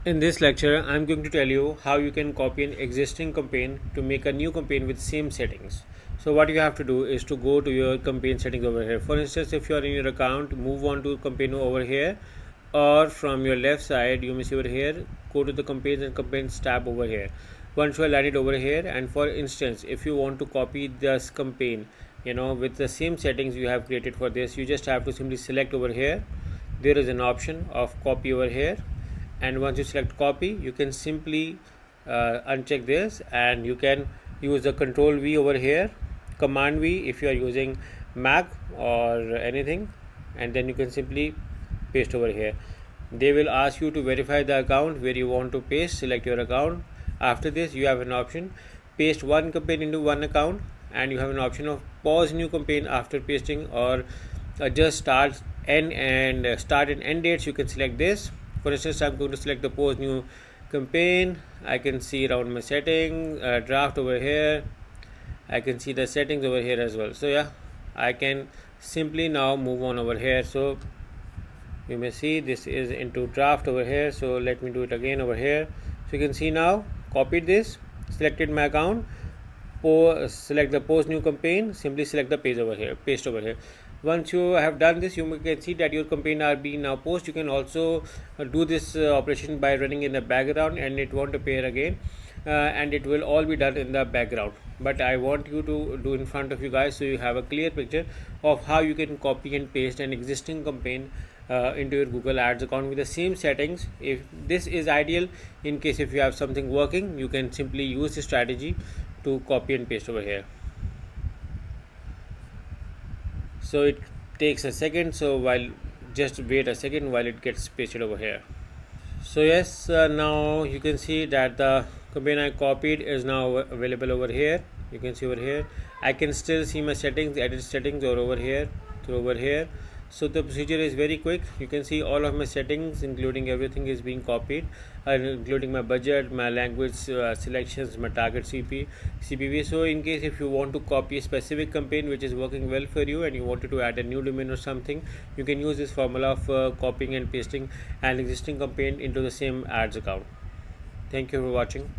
In this lecture, I'm going to tell you how you can copy an existing campaign to make a new campaign with same settings. So what you have to do is to go to your campaign settings over here. For instance, if you are in your account, move on to campaign over here, or from your left side, you may see over here, go to the campaigns and campaigns tab over here. Once you are landed over here, and for instance, if you want to copy this campaign, with the same settings you have created for this, you just have to simply select over here. There is an option of copy over here, and once you select copy, you can simply uncheck this, and you can use the Ctrl+V over here, Command+V if you are using Mac or anything, and then you can simply paste over here. They will ask you to verify the account where you want to paste. Select your account. After this, you have an option paste one campaign into one account, and you have an option of pause new campaign after pasting, or just start and end dates. You can select this. For instance, I'm going to select the pause new campaign. I can see around my setting, draft over here. I can see the settings over here as well. So yeah, I can simply now move on over here. So you may see this is into draft over here. So let me do it again over here. So you can see now, copied this, selected my account, select the post new campaign, simply select the page over here, paste over here. Once you have done this, you can see that your campaign are being now posted. You can also do this operation by running in the background, and it won't appear again, and it will all be done in the background. But I want you to do in front of you guys, so you have a clear picture of how you can copy and paste an existing campaign into your Google Ads account with the same settings. If this is ideal in case if you have something working, you can simply use this strategy to copy and paste over here. So it takes a second, so just wait a second while it gets pasted over here. So yes, now you can see that the campaign I copied is now available over here. You can see over here, I can still see my settings, edit settings, or over here. So the procedure is very quick. You can see all of my settings, including everything, is being copied, including my budget, my language selections, my target CPV. So in case if you want to copy a specific campaign which is working well for you, and you wanted to add a new domain or something, you can use this formula of copying and pasting an existing campaign into the same ads account. Thank you for watching.